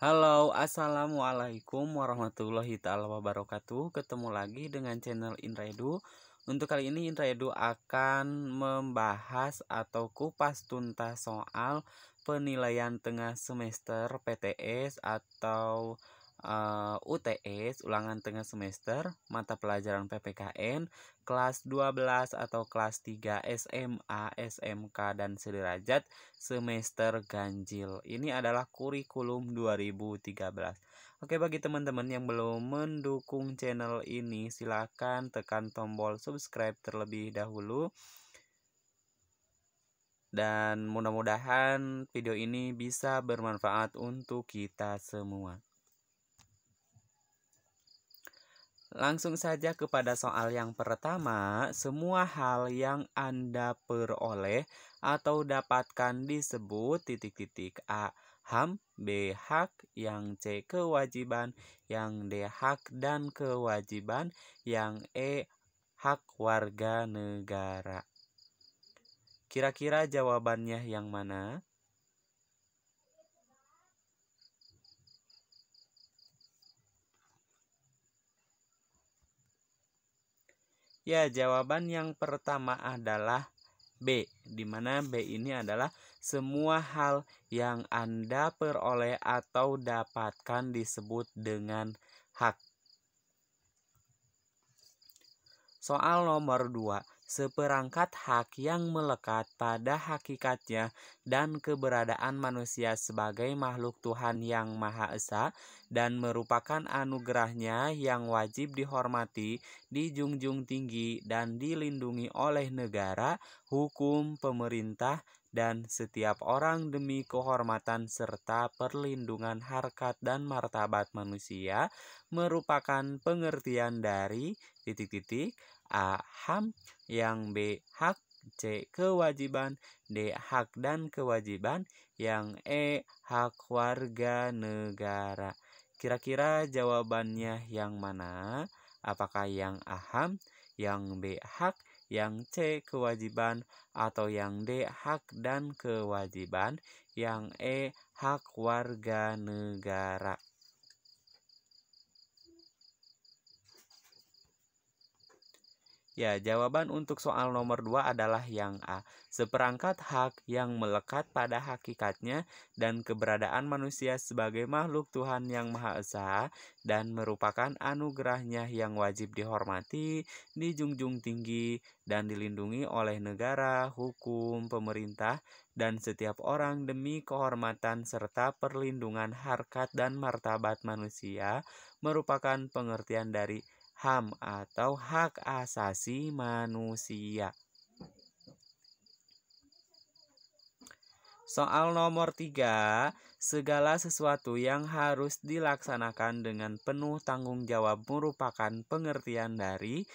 Halo, assalamualaikum warahmatullahi taala wabarakatuh. Ketemu lagi dengan channel Inredu. Untuk kali ini Inredu akan membahas atau kupas tuntas soal penilaian tengah semester PTS atau UTS, ulangan tengah semester mata pelajaran PPKN kelas 12 atau kelas 3 SMA, SMK dan sederajat semester ganjil. Ini adalah kurikulum 2013. Oke, bagi teman-teman yang belum mendukung channel ini, silakan tekan tombol subscribe terlebih dahulu. Dan mudah-mudahan video ini bisa bermanfaat untuk kita semua. Langsung saja kepada soal yang pertama. Semua hal yang Anda peroleh atau dapatkan disebut A. HAM, B. Hak, yang C. Kewajiban, yang D. Hak dan kewajiban, yang E. Hak warga negara. Kira-kira jawabannya yang mana? Ya, jawaban yang pertama adalah B, di mana B ini adalah semua hal yang Anda peroleh atau dapatkan disebut dengan hak. Soal nomor 2. Seperangkat hak yang melekat pada hakikatnya dan keberadaan manusia sebagai makhluk Tuhan yang Maha Esa dan merupakan anugerahnya yang wajib dihormati, dijunjung tinggi, dan dilindungi oleh negara, hukum, pemerintah, dan setiap orang demi kehormatan serta perlindungan harkat dan martabat manusia, merupakan pengertian dari A. HAM, yang B. Hak, C. Kewajiban, D. Hak dan kewajiban, yang E. Hak warga negara. Kira-kira jawabannya yang mana? Apakah yang A. HAM, yang B. Hak, yang C. Kewajiban, atau yang D. Hak dan kewajiban, yang E. Hak warga negara? Ya, jawaban untuk soal nomor 2 adalah yang A. Seperangkat hak yang melekat pada hakikatnya dan keberadaan manusia sebagai makhluk Tuhan yang Maha Esa dan merupakan anugerahnya yang wajib dihormati, dijunjung tinggi, dan dilindungi oleh negara, hukum, pemerintah, dan setiap orang demi kehormatan serta perlindungan harkat dan martabat manusia, merupakan pengertian dari HAM atau hak asasi manusia. Soal nomor 3. Segala sesuatu yang harus dilaksanakan dengan penuh tanggung jawab merupakan pengertian dari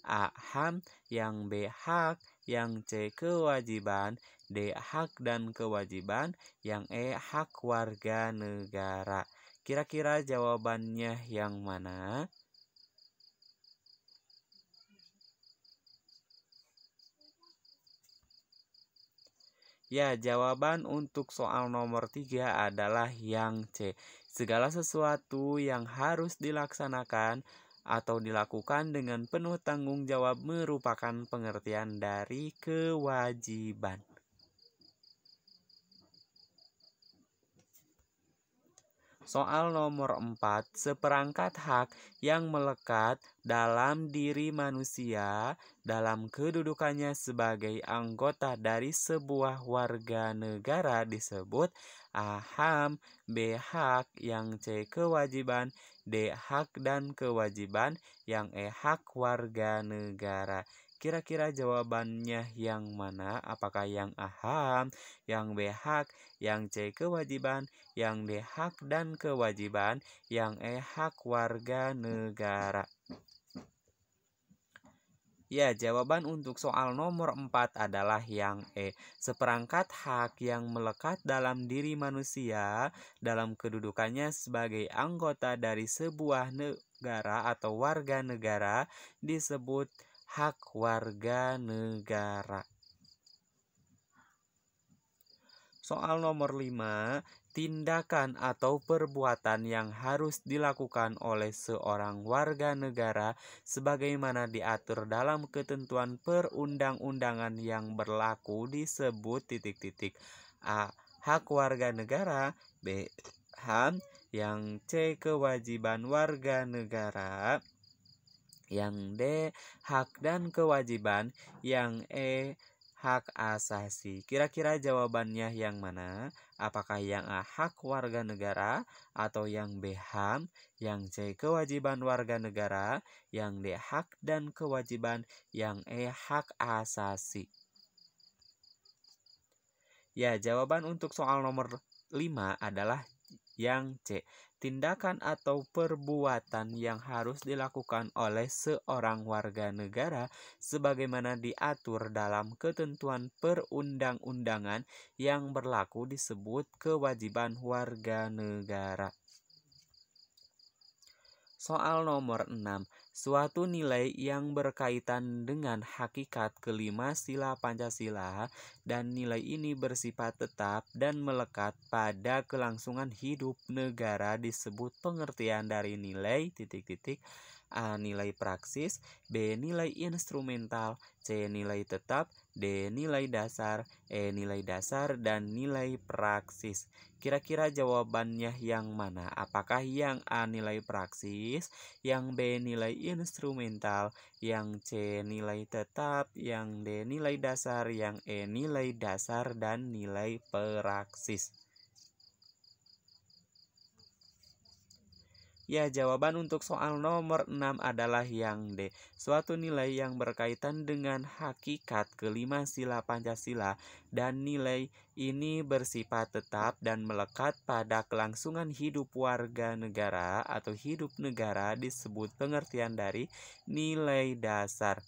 A. HAM, yang B. Hak, yang C. Kewajiban, D. Hak dan kewajiban, yang E. Hak warga negara. Kira-kira jawabannya yang mana? Ya, jawaban untuk soal nomor 3 adalah yang C. Segala sesuatu yang harus dilaksanakan atau dilakukan dengan penuh tanggung jawab merupakan pengertian dari kewajiban. Soal nomor 4. Seperangkat hak yang melekat dalam diri manusia dalam kedudukannya sebagai anggota dari sebuah warga negara disebut A. HAM, B. Hak, yang C. Kewajiban, D. Hak dan kewajiban, yang E. Hak warga negara. Kira-kira jawabannya yang mana? Apakah yang A. HAM, yang B. Hak, yang C. Kewajiban, yang D. Hak dan kewajiban, yang E. Hak warga negara? Ya, jawaban untuk soal nomor 4 adalah yang E. Seperangkat hak yang melekat dalam diri manusia dalam kedudukannya sebagai anggota dari sebuah negara atau warga negara disebut hak warga negara. Soal nomor 5, tindakan atau perbuatan yang harus dilakukan oleh seorang warga negara sebagaimana diatur dalam ketentuan perundang-undangan yang berlaku disebut titik-titik. A. Hak warga negara. B. HAM. Yang C. Kewajiban warga negara. Yang D. Hak dan kewajiban. Yang E. Hak asasi. Kira-kira jawabannya yang mana? Apakah yang A. Hak warga negara, atau yang B. HAM, yang C. Kewajiban warga negara, yang D. Hak dan kewajiban, yang E. Hak asasi. Ya, jawaban untuk soal nomor 5 adalah yang C. Tindakan atau perbuatan yang harus dilakukan oleh seorang warga negara sebagaimana diatur dalam ketentuan perundang-undangan yang berlaku disebut kewajiban warga negara. Soal nomor 6. Suatu nilai yang berkaitan dengan hakikat kelima sila Pancasila dan nilai ini bersifat tetap dan melekat pada kelangsungan hidup negara disebut pengertian dari nilai titik-titik. A. Nilai praksis. B. Nilai instrumental. C. Nilai tetap. D. Nilai dasar. E. Nilai dasar dan nilai praksis. Kira-kira jawabannya yang mana? Apakah yang A. Nilai praksis, yang B. Nilai instrumental, yang C. Nilai tetap, yang D. Nilai dasar, yang E. Nilai dasar dan nilai praksis? Ya, jawaban untuk soal nomor 6 adalah yang D. Suatu nilai yang berkaitan dengan hakikat kelima sila Pancasila dan nilai ini bersifat tetap dan melekat pada kelangsungan hidup warga negara atau hidup negara disebut pengertian dari nilai dasar.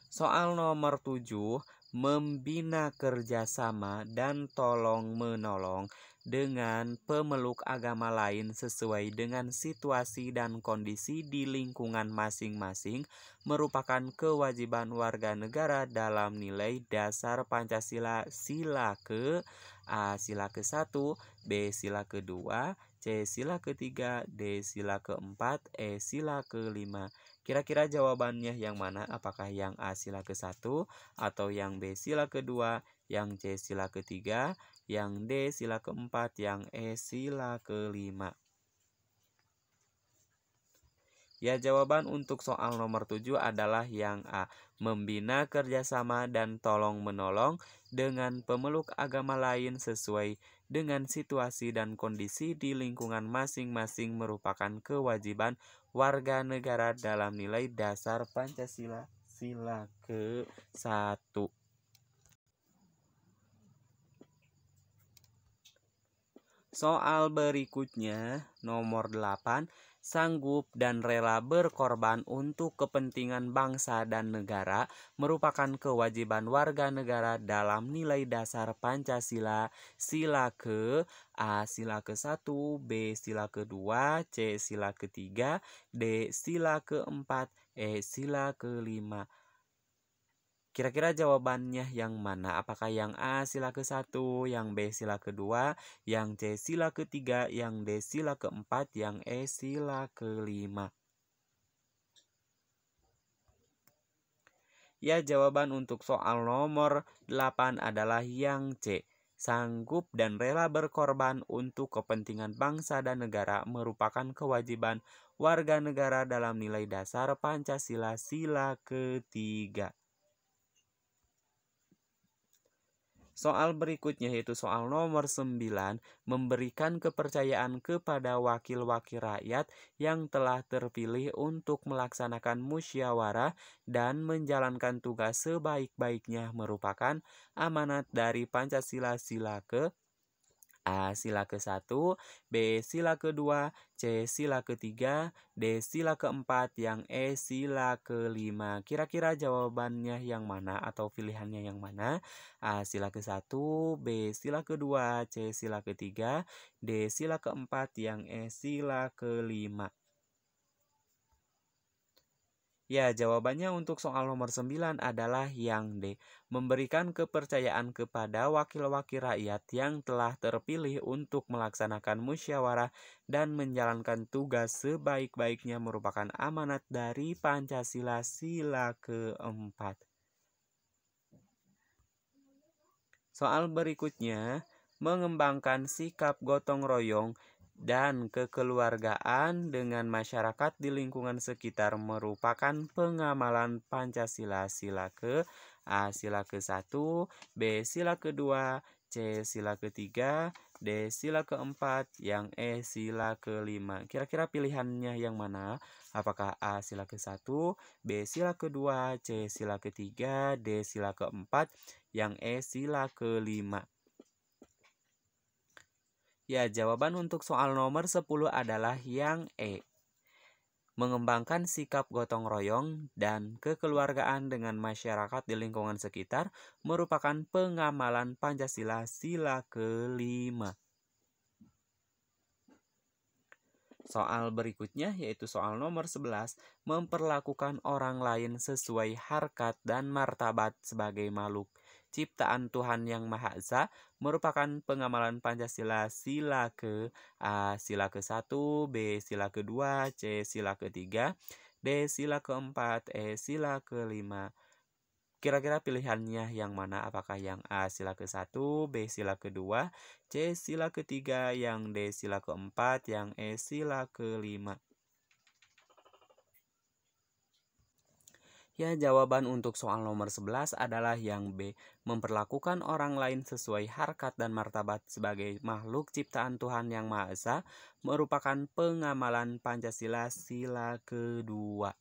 Soal nomor 7, membina kerjasama dan tolong-menolong dengan pemeluk agama lain sesuai dengan situasi dan kondisi di lingkungan masing-masing merupakan kewajiban warga negara dalam nilai dasar Pancasila sila ke A. Sila ke-1, B. Sila ke-2, C. Sila ke-3, D. Sila ke-4, E. Sila ke-5. Kira-kira jawabannya yang mana? Apakah yang A. Sila ke-1, atau yang B. Sila ke-2, yang C. Sila ke-3, yang D. Sila ke-4, yang E. Sila ke-5? Ya, jawaban untuk soal nomor 7 adalah yang A. Membina kerjasama dan tolong-menolong dengan pemeluk agama lain sesuai dengan situasi dan kondisi di lingkungan masing-masing merupakan kewajiban warga negara dalam nilai dasar Pancasila sila ke-1. Soal berikutnya, nomor 8. Sanggup dan rela berkorban untuk kepentingan bangsa dan negara merupakan kewajiban warga negara dalam nilai dasar Pancasila sila ke A. Sila ke-1, B. Sila ke-2, C. Sila ke-3, D. Sila ke-4, E. Sila ke-5. Kira-kira jawabannya yang mana? Apakah yang A. Sila ke-1, yang B. Sila ke-2, yang C. Sila ke-3, yang D. Sila ke-4, yang E. Sila ke-5? Ya, jawaban untuk soal nomor 8 adalah yang C. Sanggup dan rela berkorban untuk kepentingan bangsa dan negara merupakan kewajiban warga negara dalam nilai dasar Pancasila sila ke-3. Soal berikutnya yaitu soal nomor 9, memberikan kepercayaan kepada wakil-wakil rakyat yang telah terpilih untuk melaksanakan musyawarah dan menjalankan tugas sebaik-baiknya merupakan amanat dari Pancasila sila ke A. Sila ke-1, B. Sila ke-2, C. Sila ke-3, D. Sila ke-4, yang E. Sila ke-5. Kira-kira jawabannya yang mana atau pilihannya yang mana? A. Sila ke-1, B. Sila ke-2, C. Sila ke-3, D. Sila ke-4, yang E. Sila ke-5. Ya, jawabannya untuk soal nomor 9 adalah yang D. Memberikan kepercayaan kepada wakil-wakil rakyat yang telah terpilih untuk melaksanakan musyawarah dan menjalankan tugas sebaik-baiknya merupakan amanat dari Pancasila sila keempat. Soal berikutnya, mengembangkan sikap gotong royong dan kekeluargaan dengan masyarakat di lingkungan sekitar merupakan pengamalan Pancasila sila ke A. Sila ke-1, B. Sila ke-2, C. Sila ke-3, D. Sila ke-4, yang E. Sila ke-5. Kira-kira pilihannya yang mana? Apakah A. Sila ke-1, B. Sila ke-2, C. Sila ke-3, D. Sila ke-4, yang E. Sila ke-5. Ya, jawaban untuk soal nomor 10 adalah yang E. Mengembangkan sikap gotong royong dan kekeluargaan dengan masyarakat di lingkungan sekitar merupakan pengamalan Pancasila sila ke-5. Soal berikutnya yaitu soal nomor 11, memperlakukan orang lain sesuai harkat dan martabat sebagai makhluk ciptaan Tuhan Yang Maha Esa merupakan pengamalan Pancasila sila ke A. Sila ke-1, B. Sila ke-2, C. Sila ke-3, D. Sila ke-4, E. Sila ke-5. Kira-kira pilihannya yang mana? Apakah yang A. Sila ke-1, B. Sila ke-2, C. Sila ke-3, yang D. Sila ke-4, yang E. Sila ke-5. Ya, jawaban untuk soal nomor 11 adalah yang B. Memperlakukan orang lain sesuai harkat dan martabat sebagai makhluk ciptaan Tuhan Yang Maha Esa merupakan pengamalan Pancasila sila kedua.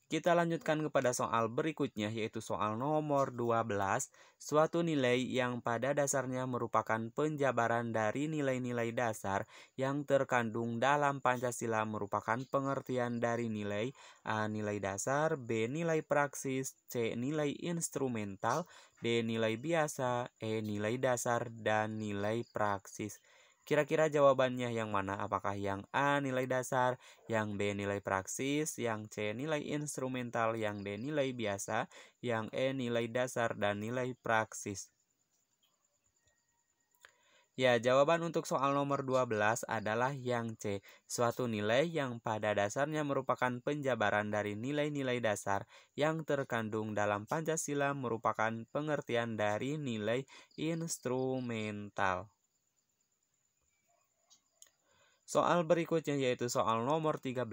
Kita lanjutkan kepada soal berikutnya yaitu soal nomor 12. Suatu nilai yang pada dasarnya merupakan penjabaran dari nilai-nilai dasar yang terkandung dalam Pancasila merupakan pengertian dari nilai A. Nilai dasar, B. Nilai praksis, C. Nilai instrumental, D. Nilai biasa, E. Nilai dasar, dan nilai praksis. Kira-kira jawabannya yang mana? Apakah yang A. Nilai dasar, yang B. Nilai praksis, yang C. Nilai instrumental, yang D. Nilai biasa, yang E. Nilai dasar, dan nilai praksis. Ya, jawaban untuk soal nomor 12 adalah yang C. Suatu nilai yang pada dasarnya merupakan penjabaran dari nilai-nilai dasar yang terkandung dalam Pancasila merupakan pengertian dari nilai instrumental. Soal berikutnya yaitu soal nomor 13,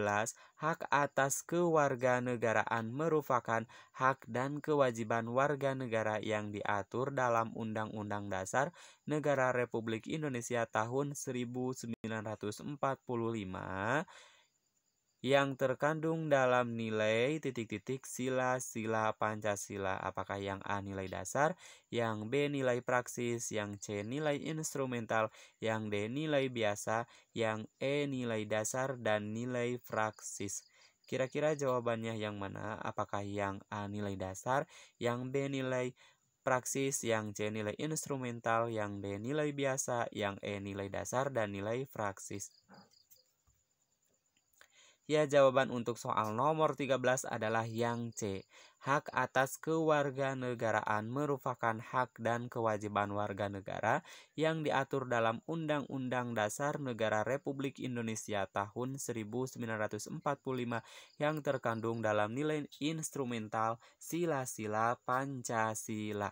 hak atas kewarganegaraan merupakan hak dan kewajiban warga negara yang diatur dalam Undang-Undang Dasar Negara Republik Indonesia tahun 1945 yang terkandung dalam nilai sila-sila Pancasila. Apakah yang A nilai dasar, yang B nilai praksis, yang C nilai instrumental, yang D nilai biasa, yang E nilai dasar, dan nilai praksis. Kira-kira jawabannya yang mana? Apakah yang A nilai dasar, yang B nilai praksis, yang C nilai instrumental, yang D nilai biasa, yang E nilai dasar, dan nilai praksis. Ya, jawaban untuk soal nomor 13 adalah yang C. Hak atas kewarganegaraan merupakan hak dan kewajiban warga negara yang diatur dalam Undang-Undang Dasar Negara Republik Indonesia tahun 1945 yang terkandung dalam nilai instrumental sila-sila Pancasila.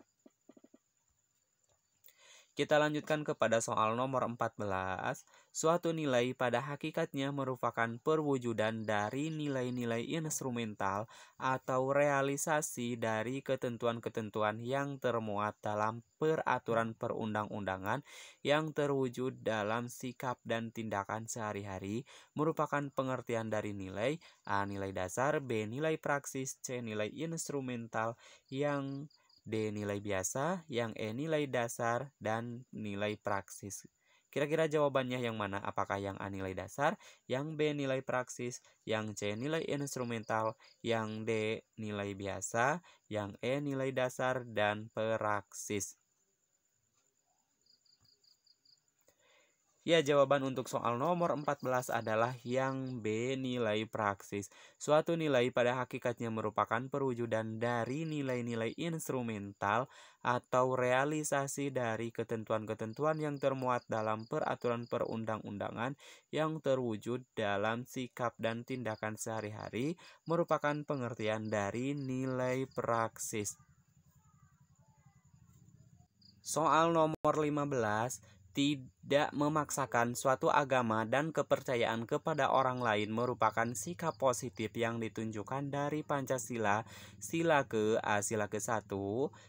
Kita lanjutkan kepada soal nomor 14. Suatu nilai pada hakikatnya merupakan perwujudan dari nilai-nilai instrumental atau realisasi dari ketentuan-ketentuan yang termuat dalam peraturan perundang-undangan yang terwujud dalam sikap dan tindakan sehari-hari merupakan pengertian dari nilai A. Nilai dasar, B. Nilai praksis, C. Nilai instrumental, yang D. Nilai biasa, yang E. Nilai dasar, dan nilai praksis. Kira-kira jawabannya yang mana? Apakah yang A nilai dasar, yang B nilai praksis, yang C nilai instrumental, yang D nilai biasa, yang E nilai dasar, dan praksis. Ya, jawaban untuk soal nomor 14 adalah yang B, nilai praksis. Suatu nilai pada hakikatnya merupakan perwujudan dari nilai-nilai instrumental atau realisasi dari ketentuan-ketentuan yang termuat dalam peraturan perundang-undangan yang terwujud dalam sikap dan tindakan sehari-hari, merupakan pengertian dari nilai praksis. Soal nomor 15, tidak memaksakan suatu agama dan kepercayaan kepada orang lain merupakan sikap positif yang ditunjukkan dari Pancasila, sila ke A sila ke-1,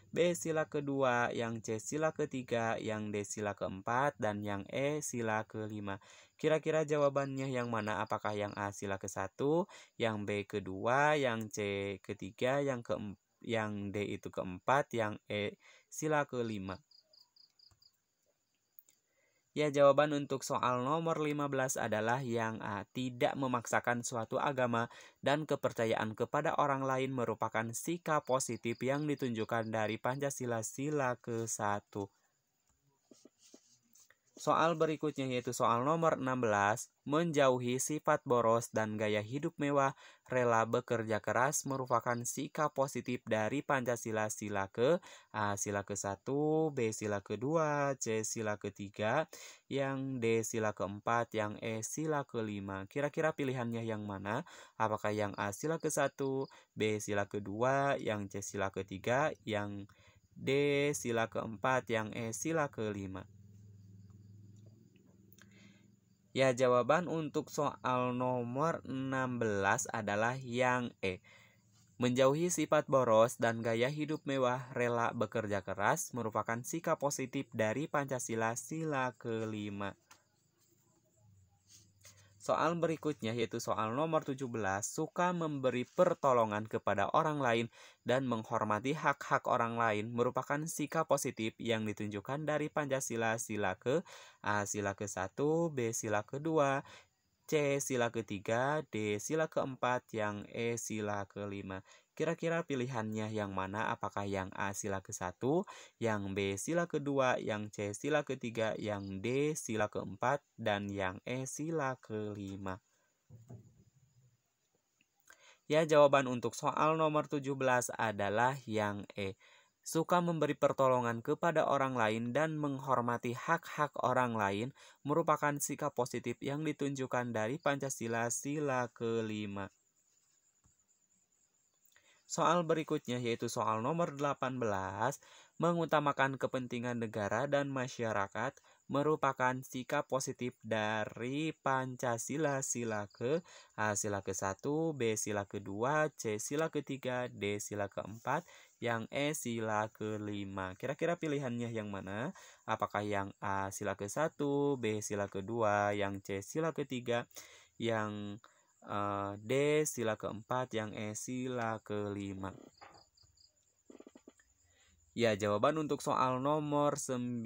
B sila ke-2, yang C sila ke-3, yang D sila ke-4, dan yang E sila ke-5. Kira-kira jawabannya yang mana? Apakah yang A sila ke-1, yang B ke-2, yang C ke-3, yang D itu ke-4, yang E sila ke-5? Ya, jawaban untuk soal nomor 15 adalah yang A. Tidak memaksakan suatu agama dan kepercayaan kepada orang lain merupakan sikap positif yang ditunjukkan dari Pancasila sila ke-1. Soal berikutnya yaitu soal nomor 16, menjauhi sifat boros dan gaya hidup mewah, rela bekerja keras merupakan sikap positif dari Pancasila sila ke A sila ke-1, B sila ke-2, C sila ke-3, yang D sila ke-4, yang E sila ke-5. Kira-kira pilihannya yang mana? Apakah yang A sila ke-1, B sila ke-2, yang C sila ke-3, yang D sila ke-4, yang E sila ke-5? Ya, jawaban untuk soal nomor 16 adalah yang E. Menjauhi sifat boros dan gaya hidup mewah, rela bekerja keras merupakan sikap positif dari Pancasila sila ke-5. Soal berikutnya yaitu soal nomor 17, suka memberi pertolongan kepada orang lain dan menghormati hak-hak orang lain merupakan sikap positif yang ditunjukkan dari Pancasila sila ke A sila ke-1, B sila ke-2, C sila ke-3, D sila ke-4, yang E sila ke-5. Kira-kira pilihannya yang mana? Apakah yang A sila ke-1, yang B sila ke-2, yang C sila ke-3, yang D sila ke-4, dan yang E sila ke-5? Ya, jawaban untuk soal nomor 17 adalah yang E. Suka memberi pertolongan kepada orang lain dan menghormati hak-hak orang lain merupakan sikap positif yang ditunjukkan dari Pancasila sila ke-5. Soal berikutnya yaitu soal nomor 18, mengutamakan kepentingan negara dan masyarakat merupakan sikap positif dari Pancasila sila ke A sila ke-1, B sila ke-2, C sila ke-3, D sila ke-4, yang E sila ke-5. Kira-kira pilihannya yang mana? Apakah yang A sila ke-1, B sila ke-2, yang C sila ke-3, yang D sila ke-4, yang E sila ke-5? Ya, jawaban untuk soal nomor 18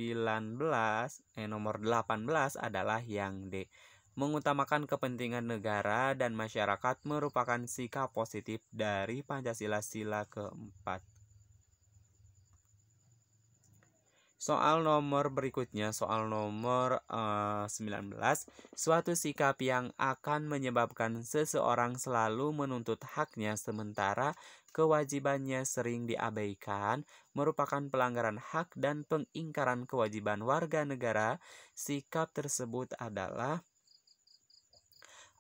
adalah yang D. Mengutamakan kepentingan negara dan masyarakat merupakan sikap positif dari Pancasila sila ke-4. Soal nomor berikutnya, soal nomor 19, suatu sikap yang akan menyebabkan seseorang selalu menuntut haknya sementara kewajibannya sering diabaikan merupakan pelanggaran hak dan pengingkaran kewajiban warga negara. Sikap tersebut adalah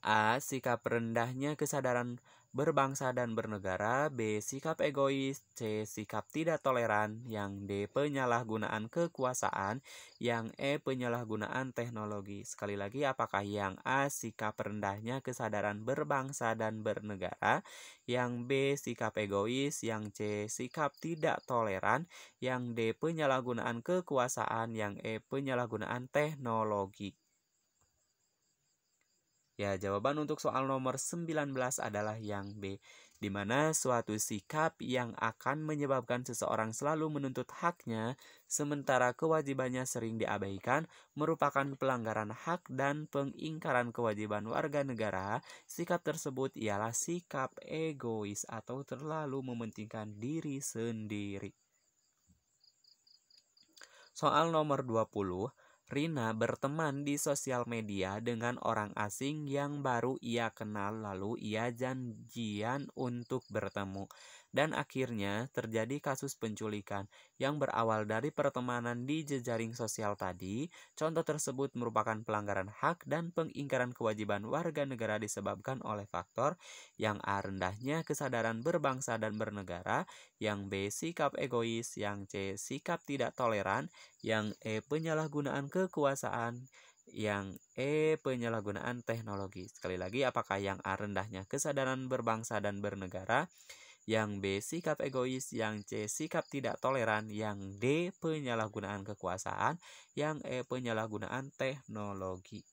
A. Sikap rendahnya kesadaran berbangsa dan bernegara. B. Sikap egois. C. Sikap tidak toleran. Yang D. Penyalahgunaan kekuasaan. Yang E. Penyalahgunaan teknologi. Sekali lagi, apakah yang A. Sikap rendahnya kesadaran berbangsa dan bernegara. Yang B. Sikap egois. Yang C. Sikap tidak toleran. Yang D. Penyalahgunaan kekuasaan. Yang E. Penyalahgunaan teknologi. Ya, jawaban untuk soal nomor 19 adalah yang B, di mana suatu sikap yang akan menyebabkan seseorang selalu menuntut haknya, sementara kewajibannya sering diabaikan, merupakan pelanggaran hak dan pengingkaran kewajiban warga negara. Sikap tersebut ialah sikap egois atau terlalu mementingkan diri sendiri. Soal nomor 20, Rina berteman di sosial media dengan orang asing yang baru ia kenal, lalu ia janjian untuk bertemu. Dan akhirnya terjadi kasus penculikan yang berawal dari pertemanan di jejaring sosial tadi. Contoh tersebut merupakan pelanggaran hak dan pengingkaran kewajiban warga negara disebabkan oleh faktor yang A. Rendahnya kesadaran berbangsa dan bernegara, yang B. Sikap egois, yang C. Sikap tidak toleran, yang E. Penyalahgunaan kekuasaan, yang E. Penyalahgunaan teknologi. Sekali lagi, apakah yang A. Rendahnya kesadaran berbangsa dan bernegara, yang B. Sikap egois, yang C. Sikap tidak toleran, yang D. Penyalahgunaan kekuasaan, yang E. Penyalahgunaan teknologi.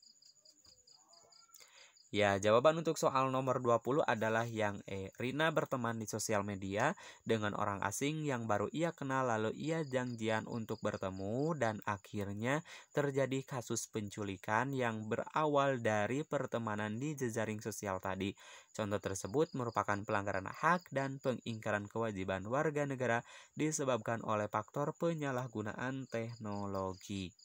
Ya, jawaban untuk soal nomor 20 adalah yang E. Rina berteman di sosial media dengan orang asing yang baru ia kenal, lalu ia janjian untuk bertemu dan akhirnya terjadi kasus penculikan yang berawal dari pertemanan di jejaring sosial tadi. Contoh tersebut merupakan pelanggaran hak dan pengingkaran kewajiban warga negara disebabkan oleh faktor penyalahgunaan teknologi.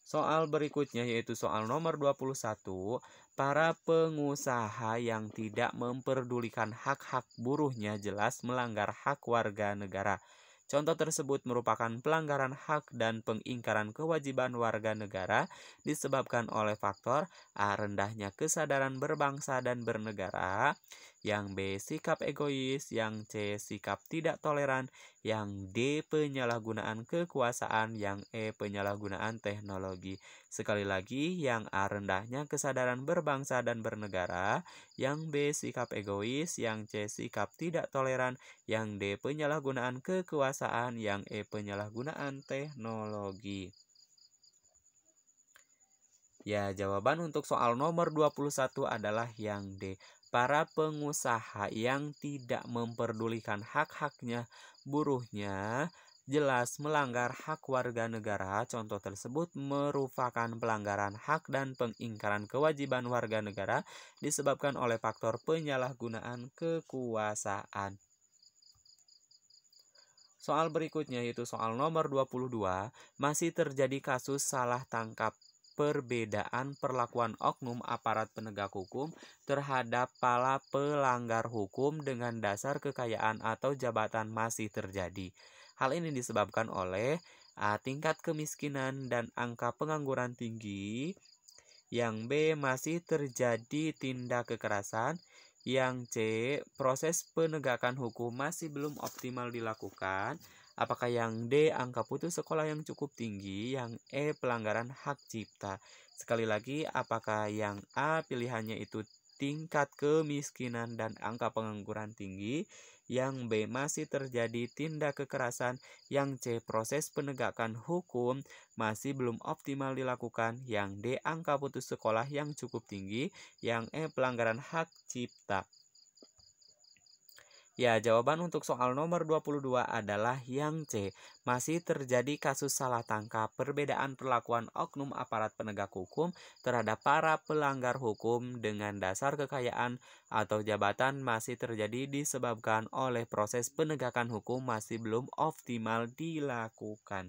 Soal berikutnya yaitu soal nomor 21. Para pengusaha yang tidak memperdulikan hak-hak buruhnya jelas melanggar hak warga negara. Contoh tersebut merupakan pelanggaran hak dan pengingkaran kewajiban warga negara disebabkan oleh faktor A. Rendahnya kesadaran berbangsa dan bernegara, yang B. Sikap egois, yang C. Sikap tidak toleran, yang D. Penyalahgunaan kekuasaan, yang E. Penyalahgunaan teknologi. Sekali lagi, yang A. Rendahnya kesadaran berbangsa dan bernegara, yang B. Sikap egois, yang C. Sikap tidak toleran, yang D. Penyalahgunaan kekuasaan, yang E. Penyalahgunaan teknologi. Ya, jawaban untuk soal nomor 21 adalah yang D. Para pengusaha yang tidak memperdulikan hak-haknya buruhnya jelas melanggar hak warga negara. Contoh tersebut merupakan pelanggaran hak dan pengingkaran kewajiban warga negara disebabkan oleh faktor penyalahgunaan kekuasaan. Soal berikutnya yaitu soal nomor 22, masih terjadi kasus salah tangkap perbedaan perlakuan oknum aparat penegak hukum terhadap para pelanggar hukum dengan dasar kekayaan atau jabatan masih terjadi. Hal ini disebabkan oleh A. Tingkat kemiskinan dan angka pengangguran tinggi, yang B. Masih terjadi tindak kekerasan, yang C. Proses penegakan hukum masih belum optimal dilakukan. Apakah yang D. Angka putus sekolah yang cukup tinggi, yang E. Pelanggaran hak cipta. Sekali lagi, apakah yang A pilihannya itu tingkat kemiskinan dan angka pengangguran tinggi, yang B. Masih terjadi tindak kekerasan, yang C. Proses penegakan hukum masih belum optimal dilakukan, yang D. Angka putus sekolah yang cukup tinggi, yang E. Pelanggaran hak cipta. Ya, jawaban untuk soal nomor 22 adalah yang C. Masih terjadi kasus salah tangkap perbedaan perlakuan oknum aparat penegak hukum terhadap para pelanggar hukum dengan dasar kekayaan atau jabatan masih terjadi disebabkan oleh proses penegakan hukum masih belum optimal dilakukan.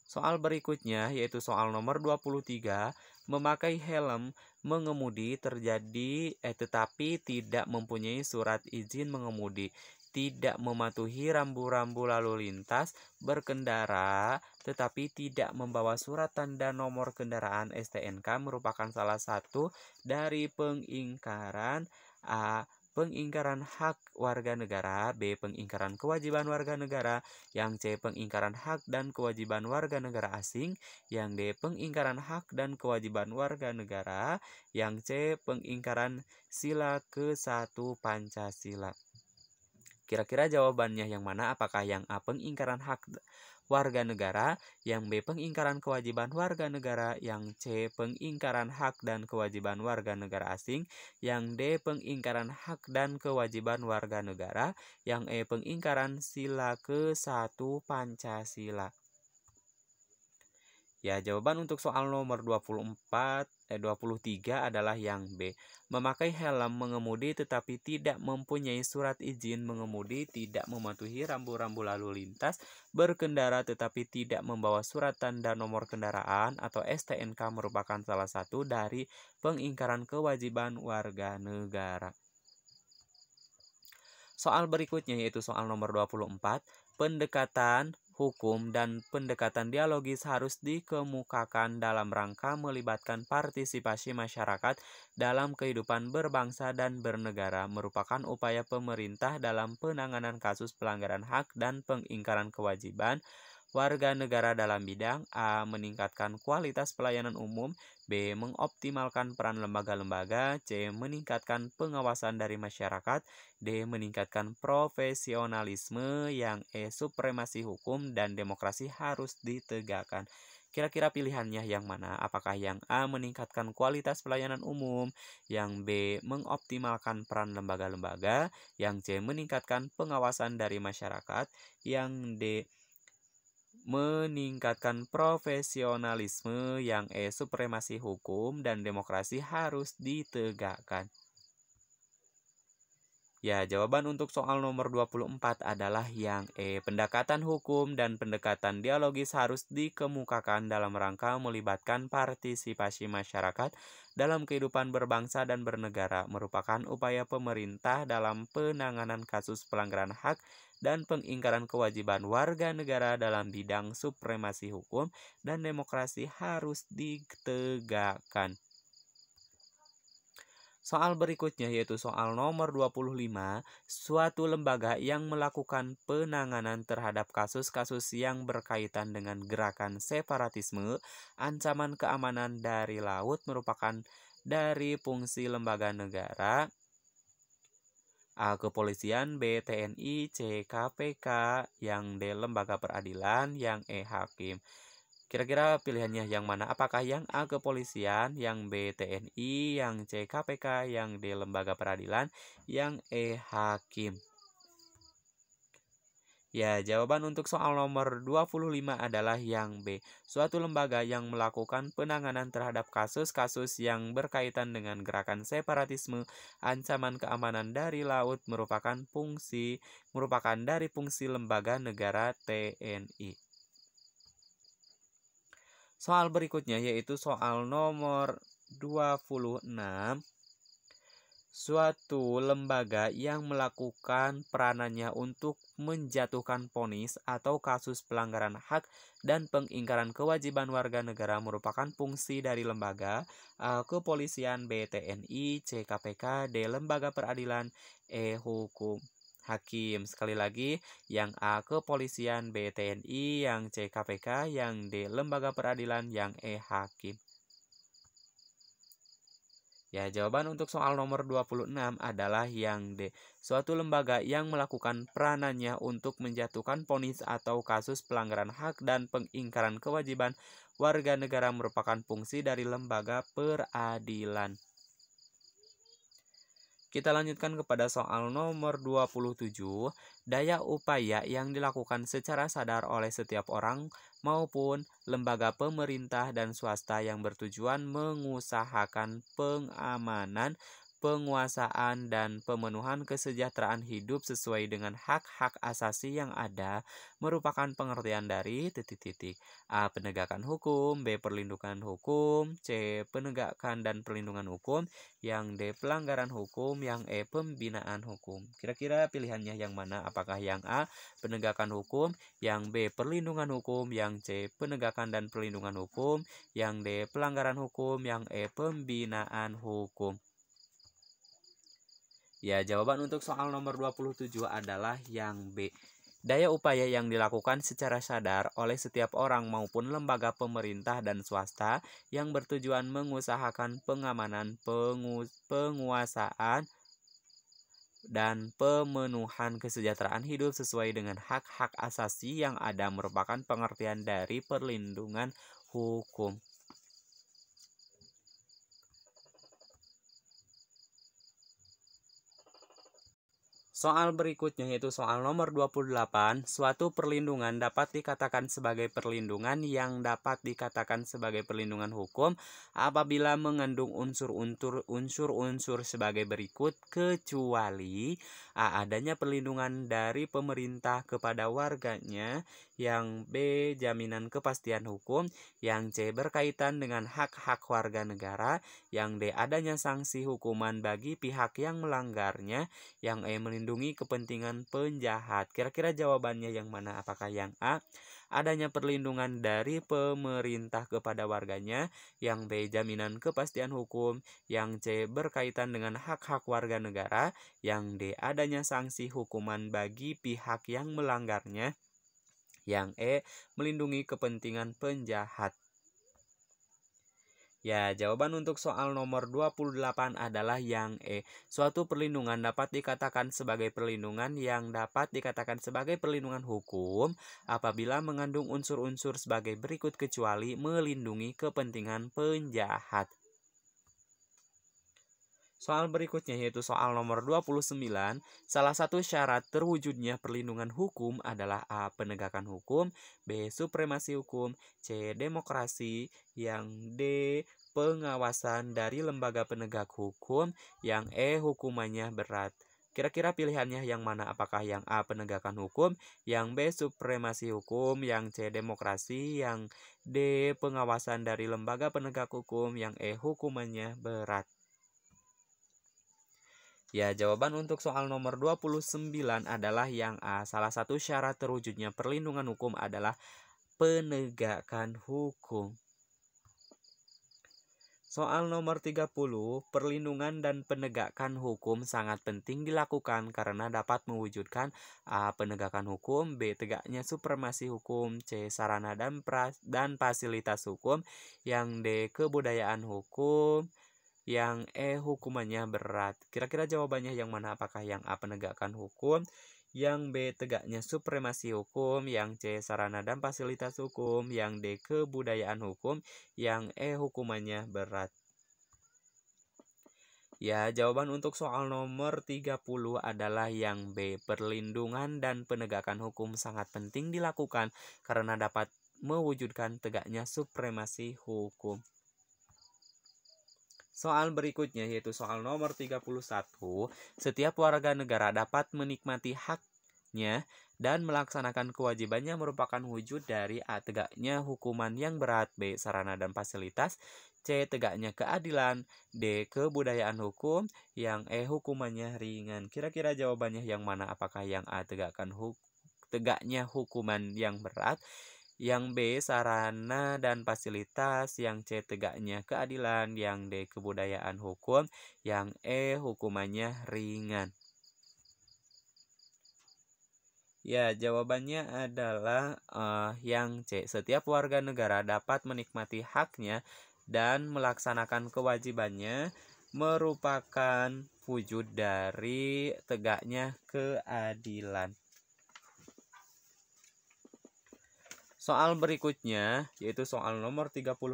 Soal berikutnya yaitu soal nomor 23, memakai helm mengemudi tetapi tidak mempunyai surat izin mengemudi, tidak mematuhi rambu-rambu lalu lintas, berkendara tetapi tidak membawa surat tanda nomor kendaraan STNK merupakan salah satu dari pengingkaran A. Pengingkaran hak warga negara, B. Pengingkaran kewajiban warga negara, yang C. Pengingkaran hak dan kewajiban warga negara asing, yang D. Pengingkaran hak dan kewajiban warga negara, yang C. Pengingkaran sila ke-1 Pancasila. Kira-kira jawabannya yang mana? Apakah yang A. Pengingkaran hak warga negara, yang B. Pengingkaran kewajiban warga negara, yang C. Pengingkaran hak dan kewajiban warga negara asing, yang D. Pengingkaran hak dan kewajiban warga negara, yang E. Pengingkaran sila ke-1 Pancasila. Ya, jawaban untuk soal nomor 23 adalah yang B. Memakai helm mengemudi tetapi tidak mempunyai surat izin mengemudi, tidak mematuhi rambu-rambu lalu lintas, berkendara tetapi tidak membawa surat tanda nomor kendaraan atau STNK merupakan salah satu dari pengingkaran kewajiban warga negara. Soal berikutnya yaitu soal nomor 24, pendekatan hukum dan pendekatan dialogis harus dikemukakan dalam rangka melibatkan partisipasi masyarakat dalam kehidupan berbangsa dan bernegara merupakan upaya pemerintah dalam penanganan kasus pelanggaran hak dan pengingkaran kewajiban warga negara dalam bidang A. Meningkatkan kualitas pelayanan umum, B. Mengoptimalkan peran lembaga-lembaga, C. Meningkatkan pengawasan dari masyarakat, D. Meningkatkan profesionalisme, yang E. Supremasi hukum dan demokrasi harus ditegakkan. Kira-kira pilihannya yang mana? Apakah yang A. Meningkatkan kualitas pelayanan umum, yang B. Mengoptimalkan peran lembaga-lembaga, yang C. Meningkatkan pengawasan dari masyarakat, yang D. Meningkatkan profesionalisme, yang E. Supremasi hukum dan demokrasi harus ditegakkan. Ya, jawaban untuk soal nomor 24 adalah yang E. Pendekatan hukum dan pendekatan dialogis harus dikemukakan dalam rangka melibatkan partisipasi masyarakat dalam kehidupan berbangsa dan bernegara merupakan upaya pemerintah dalam penanganan kasus pelanggaran hak dan pengingkaran kewajiban warga negara dalam bidang supremasi hukum dan demokrasi harus ditegakkan. Soal berikutnya yaitu soal nomor 25, suatu lembaga yang melakukan penanganan terhadap kasus-kasus yang berkaitan dengan gerakan separatisme, ancaman keamanan dari laut merupakan dari fungsi lembaga negara, A. Kepolisian, B. TNI, C. KPK, yang D. Lembaga peradilan, yang E. Hakim. Kira-kira pilihannya yang mana? Apakah yang A. Kepolisian, yang B. TNI, yang C. KPK, yang D. Lembaga peradilan, yang E. Hakim? Ya, jawaban untuk soal nomor 25 adalah yang B. Suatu lembaga yang melakukan penanganan terhadap kasus-kasus yang berkaitan dengan gerakan separatisme, ancaman keamanan dari laut merupakan dari fungsi lembaga negara TNI. Soal berikutnya yaitu soal nomor 26. Suatu lembaga yang melakukan peranannya untuk menjatuhkan vonis atau kasus pelanggaran hak dan pengingkaran kewajiban warga negara merupakan fungsi dari lembaga A. Kepolisian, B. TNI, C. KPK, D. Lembaga peradilan, E. Hukum Hakim. Sekali lagi, yang A. Kepolisian, B. TNI, yang C. KPK, yang D. Lembaga peradilan, yang E. Hakim. Ya, jawaban untuk soal nomor 26 adalah yang D. Suatu lembaga yang melakukan peranannya untuk menjatuhkan vonis atau kasus pelanggaran hak dan pengingkaran kewajiban warga negara merupakan fungsi dari lembaga peradilan. Kita lanjutkan kepada soal nomor 27. Daya upaya yang dilakukan secara sadar oleh setiap orang maupun lembaga pemerintah dan swasta yang bertujuan mengusahakan pengamanan, penguasaan, dan pemenuhan kesejahteraan hidup sesuai dengan hak-hak asasi yang ada merupakan pengertian dari A. Penegakan hukum, B. Perlindungan hukum, C. Penegakan dan perlindungan hukum, yang D. Pelanggaran hukum, yang E. Pembinaan hukum. Kira-kira pilihannya yang mana? Apakah yang A. Penegakan hukum, yang B. Perlindungan hukum, yang C. Penegakan dan perlindungan hukum, yang D. Pelanggaran hukum, yang E. Pembinaan hukum? Ya, jawaban untuk soal nomor 27 adalah yang B. Daya upaya yang dilakukan secara sadar oleh setiap orang maupun lembaga pemerintah dan swasta yang bertujuan mengusahakan pengamanan, penguasaan, dan pemenuhan kesejahteraan hidup sesuai dengan hak-hak asasi yang ada merupakan pengertian dari perlindungan hukum. Soal berikutnya yaitu soal nomor 28. Suatu perlindungan dapat dikatakan sebagai perlindungan yang dapat dikatakan sebagai perlindungan hukum apabila mengandung unsur-unsur sebagai berikut, kecuali A. Adanya perlindungan dari pemerintah kepada warganya, yang B. Jaminan kepastian hukum, yang C. Berkaitan dengan hak-hak warga negara, yang D. Adanya sanksi hukuman bagi pihak yang melanggarnya, yang E. Melindungi kepentingan penjahat. Kira-kira jawabannya yang mana? Apakah yang A, adanya perlindungan dari pemerintah kepada warganya, yang B, jaminan kepastian hukum, yang C, berkaitan dengan hak-hak warga negara, yang D, adanya sanksi hukuman bagi pihak yang melanggarnya, yang E, melindungi kepentingan penjahat. Ya, jawaban untuk soal nomor 28 adalah yang E. Suatu perlindungan dapat dikatakan sebagai perlindungan yang dapat dikatakan sebagai perlindungan hukum apabila mengandung unsur-unsur sebagai berikut, kecuali melindungi kepentingan penjahat. Soal berikutnya yaitu soal nomor 29. Salah satu syarat terwujudnya perlindungan hukum adalah A. Penegakan hukum, B. Supremasi hukum, C. Demokrasi, yang D. Pengawasan dari lembaga penegak hukum, yang E. Hukumannya berat. Kira-kira pilihannya yang mana? Apakah yang A. Penegakan hukum, yang B. Supremasi hukum, yang C. Demokrasi, yang D. Pengawasan dari lembaga penegak hukum, yang E. Hukumannya berat. Ya, jawaban untuk soal nomor 29 adalah yang A. Salah satu syarat terwujudnya perlindungan hukum adalah penegakan hukum. Soal nomor 30, perlindungan dan penegakan hukum sangat penting dilakukan karena dapat mewujudkan A. Penegakan hukum, B. Tegaknya supremasi hukum, C. Sarana dan fasilitas hukum, yang D. Kebudayaan hukum, yang E. Hukumannya berat. Kira-kira jawabannya yang mana? Apakah yang A. Penegakan hukum, yang B. Tegaknya supremasi hukum, yang C. Sarana dan fasilitas hukum, yang D. Kebudayaan hukum, yang E. Hukumannya berat. Ya, jawaban untuk soal nomor 30 adalah yang B. Perlindungan dan penegakan hukum sangat penting dilakukan karena dapat mewujudkan tegaknya supremasi hukum. Soal berikutnya yaitu soal nomor 31. Setiap warga negara dapat menikmati haknya dan melaksanakan kewajibannya merupakan wujud dari A. Tegaknya hukuman yang berat, B. Sarana dan fasilitas, C. Tegaknya keadilan, D. Kebudayaan hukum, yang E. Hukumannya ringan. Kira-kira jawabannya yang mana? Apakah yang A. Tegaknya hukuman yang berat, yang B. Sarana dan fasilitas, yang C. Tegaknya keadilan, yang D. Kebudayaan hukum, yang E. Hukumannya ringan. Ya, jawabannya adalah yang C. Setiap warga negara dapat menikmati haknya dan melaksanakan kewajibannya merupakan wujud dari tegaknya keadilan. Soal berikutnya, yaitu soal nomor 32.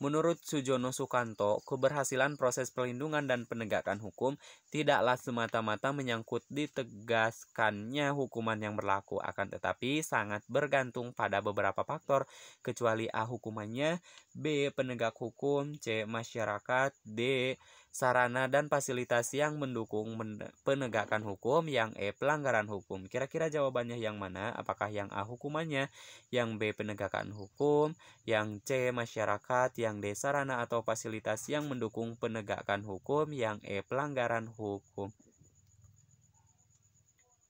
Menurut Sujono Sukanto, keberhasilan proses perlindungan dan penegakan hukum tidaklah semata-mata menyangkut ditegaskannya hukuman yang berlaku, akan tetapi sangat bergantung pada beberapa faktor, kecuali A. Hukumannya, B. Penegak hukum, C. Masyarakat, D. Sarana dan fasilitas yang mendukung penegakan hukum, yang E. Pelanggaran hukum. Kira-kira jawabannya yang mana? Apakah yang A. Hukumannya, yang B. Penegakan hukum, yang C. Masyarakat, yang D. Sarana atau fasilitas yang mendukung penegakan hukum, yang E. Pelanggaran hukum.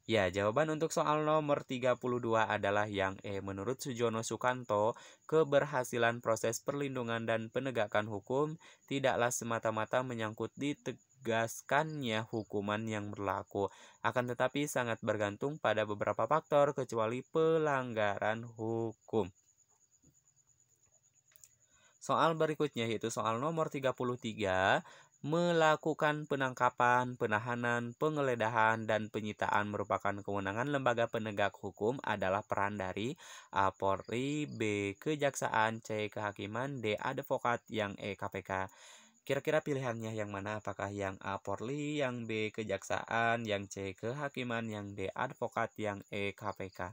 Ya, jawaban untuk soal nomor 32 adalah yang E. Menurut Sujono Sukanto, keberhasilan proses perlindungan dan penegakan hukum tidaklah semata-mata menyangkut ditegaskannya hukuman yang berlaku, akan tetapi sangat bergantung pada beberapa faktor, kecuali pelanggaran hukum. Soal berikutnya yaitu soal nomor 33. Melakukan penangkapan, penahanan, penggeledahan, dan penyitaan merupakan kewenangan lembaga penegak hukum adalah peran dari A. Polri, B. Kejaksaan, C. Kehakiman, D. Advokat, yang E. KPK. Kira-kira pilihannya yang mana? Apakah yang A. Polri, yang B. Kejaksaan, yang C. Kehakiman, yang D. Advokat, yang E. KPK?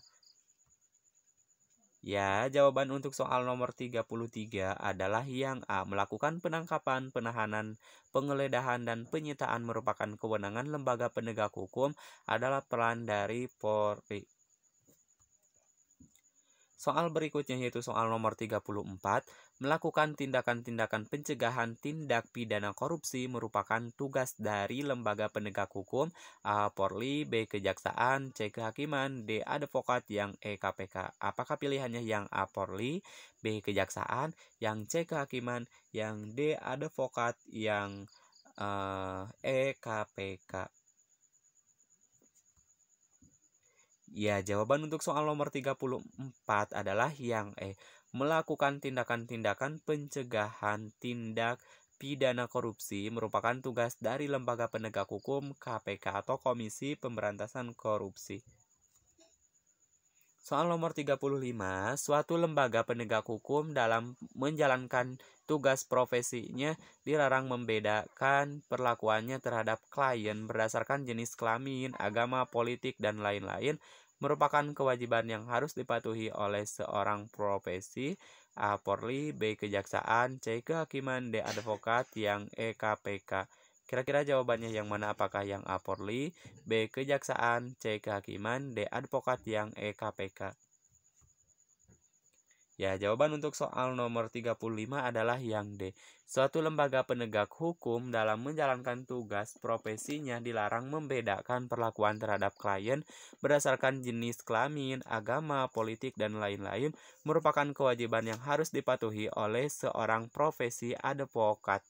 Ya, jawaban untuk soal nomor 33 adalah yang A. Melakukan penangkapan, penahanan, penggeledahan, dan penyitaan merupakan kewenangan lembaga penegak hukum adalah peran dari Polri. Soal berikutnya yaitu soal nomor 34, melakukan tindakan-tindakan pencegahan tindak pidana korupsi merupakan tugas dari lembaga penegak hukum A. Polri, B. Kejaksaan, C. Kehakiman, D. Advokat, yang E. KPK. Apakah pilihannya yang A. Polri, B. Kejaksaan, yang C. Kehakiman, yang D. Advokat, yang E. KPK? Ya, jawaban untuk soal nomor 34 adalah yang E. Melakukan tindakan-tindakan pencegahan tindak pidana korupsi merupakan tugas dari lembaga penegak hukum KPK atau Komisi Pemberantasan Korupsi. Soal nomor 35, suatu lembaga penegak hukum dalam menjalankan tugas profesinya dilarang membedakan perlakuannya terhadap klien berdasarkan jenis kelamin, agama, politik, dan lain-lain merupakan kewajiban yang harus dipatuhi oleh seorang profesi A. Polri, B. Kejaksaan, C. Kehakiman, D. Advokat, yang E. KPK. Kira-kira jawabannya yang mana? Apakah yang A. Polri, B. Kejaksaan, C. Kehakiman, D. Advokat, yang E. KPK? Ya, jawaban untuk soal nomor 35 adalah yang D. Suatu lembaga penegak hukum dalam menjalankan tugas profesinya dilarang membedakan perlakuan terhadap klien berdasarkan jenis kelamin, agama, politik, dan lain-lain merupakan kewajiban yang harus dipatuhi oleh seorang profesi advokat.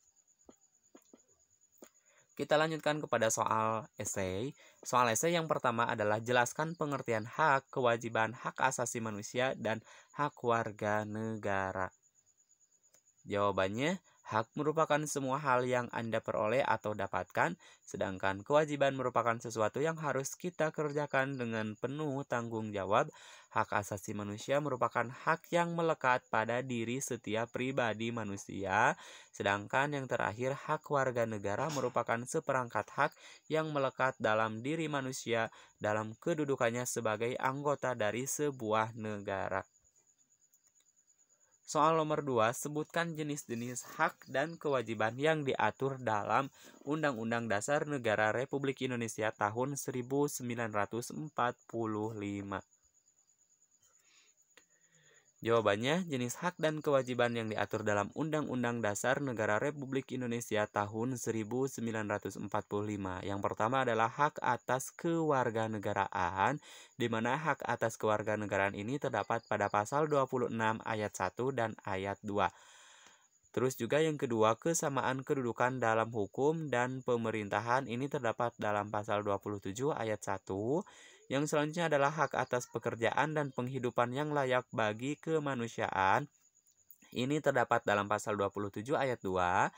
Kita lanjutkan kepada soal esai. Soal esai yang pertama adalah jelaskan pengertian hak, kewajiban, hak asasi manusia, dan hak warga negara. Jawabannya, hak merupakan semua hal yang Anda peroleh atau dapatkan, sedangkan kewajiban merupakan sesuatu yang harus kita kerjakan dengan penuh tanggung jawab. Hak asasi manusia merupakan hak yang melekat pada diri setiap pribadi manusia, sedangkan yang terakhir hak warga negara merupakan seperangkat hak yang melekat dalam diri manusia dalam kedudukannya sebagai anggota dari sebuah negara. Soal nomor 2, sebutkan jenis-jenis hak dan kewajiban yang diatur dalam Undang-Undang Dasar Negara Republik Indonesia tahun 1945. Jawabannya, jenis hak dan kewajiban yang diatur dalam Undang-Undang Dasar Negara Republik Indonesia tahun 1945. Yang pertama adalah hak atas kewarganegaraan, di mana hak atas kewarganegaraan ini terdapat pada pasal 26 ayat 1 dan ayat 2. Terus juga yang kedua, kesamaan kedudukan dalam hukum dan pemerintahan ini terdapat dalam pasal 27 ayat 1. Yang selanjutnya adalah hak atas pekerjaan dan penghidupan yang layak bagi kemanusiaan. Ini terdapat dalam pasal 27 ayat 2.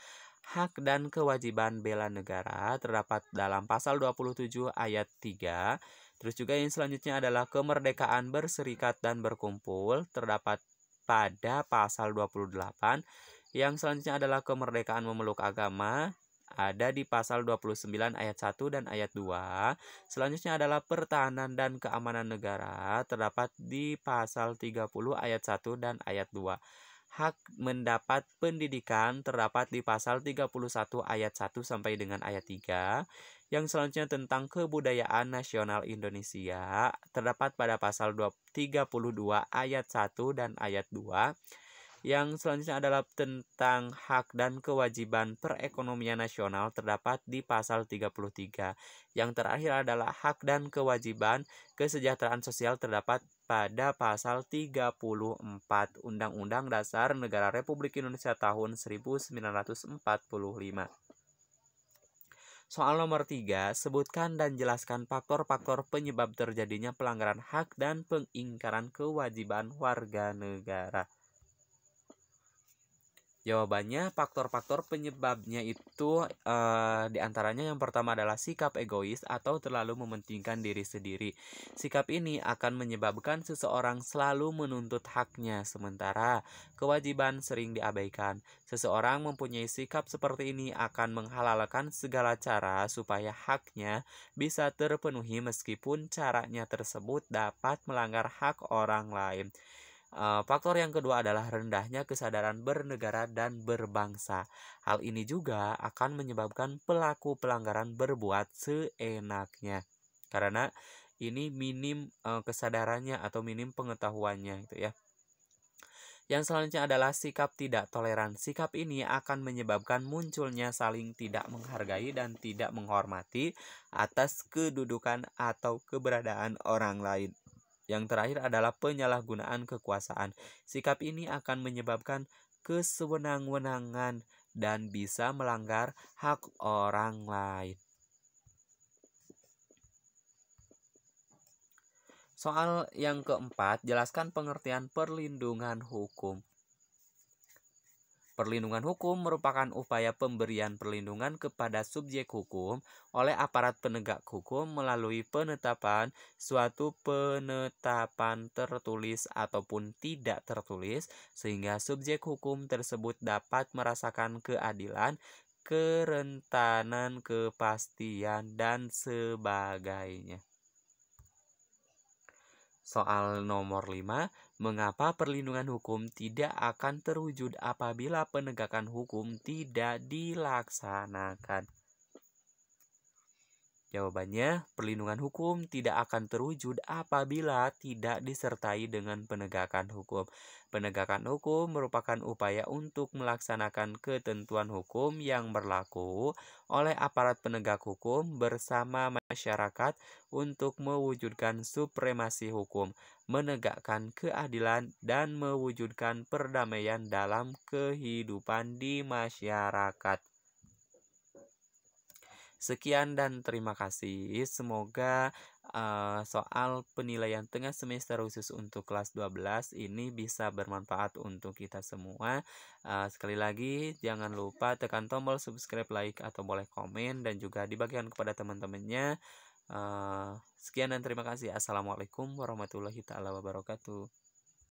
Hak dan kewajiban bela negara terdapat dalam pasal 27 ayat 3. Terus juga yang selanjutnya adalah kemerdekaan berserikat dan berkumpul terdapat pada pasal 28. Yang selanjutnya adalah kemerdekaan memeluk agama ada di pasal 29 ayat 1 dan ayat 2. Selanjutnya adalah pertahanan dan keamanan negara terdapat di pasal 30 ayat 1 dan ayat 2. Hak mendapat pendidikan terdapat di pasal 31 ayat 1 sampai dengan ayat 3. Yang selanjutnya tentang kebudayaan nasional Indonesia terdapat pada pasal 32 ayat 1 dan ayat 2. Yang selanjutnya adalah tentang hak dan kewajiban perekonomian nasional terdapat di pasal 33. Yang terakhir adalah hak dan kewajiban kesejahteraan sosial terdapat pada pasal 34 Undang-Undang Dasar Negara Republik Indonesia tahun 1945. Soal nomor 3, sebutkan dan jelaskan faktor-faktor penyebab terjadinya pelanggaran hak dan pengingkaran kewajiban warga negara. Jawabannya faktor-faktor penyebabnya itu diantaranya yang pertama adalah sikap egois atau terlalu mementingkan diri sendiri. Sikap ini akan menyebabkan seseorang selalu menuntut haknya, sementara kewajiban sering diabaikan. Seseorang mempunyai sikap seperti ini akan menghalalkan segala cara supaya haknya bisa terpenuhi meskipun caranya tersebut dapat melanggar hak orang lain. Faktor yang kedua adalah rendahnya kesadaran bernegara dan berbangsa. Hal ini juga akan menyebabkan pelaku pelanggaran berbuat seenaknya. Karena ini minim kesadarannya atau minim pengetahuannya gitu ya. Yang selanjutnya adalah sikap tidak toleran. Sikap ini akan menyebabkan munculnya saling tidak menghargai dan tidak menghormati atas kedudukan atau keberadaan orang lain. Yang terakhir adalah penyalahgunaan kekuasaan. Sikap ini akan menyebabkan kesewenang-wenangan dan bisa melanggar hak orang lain. Soal yang keempat, jelaskan pengertian perlindungan hukum. Perlindungan hukum merupakan upaya pemberian perlindungan kepada subjek hukum oleh aparat penegak hukum melalui penetapan suatu penetapan tertulis ataupun tidak tertulis sehingga subjek hukum tersebut dapat merasakan keadilan, kerentanan, kepastian, dan sebagainya. Soal nomor 5, mengapa perlindungan hukum tidak akan terwujud apabila penegakan hukum tidak dilaksanakan? Jawabannya, perlindungan hukum tidak akan terwujud apabila tidak disertai dengan penegakan hukum. Penegakan hukum merupakan upaya untuk melaksanakan ketentuan hukum yang berlaku oleh aparat penegak hukum bersama masyarakat untuk mewujudkan supremasi hukum, menegakkan keadilan, dan mewujudkan perdamaian dalam kehidupan di masyarakat. Sekian dan terima kasih. Semoga soal penilaian tengah semester khusus untuk kelas 12 ini bisa bermanfaat untuk kita semua. Sekali lagi jangan lupa tekan tombol subscribe, like, atau boleh komen dan juga dibagikan kepada teman-temannya. Sekian dan terima kasih. Assalamualaikum warahmatullahi wabarakatuh.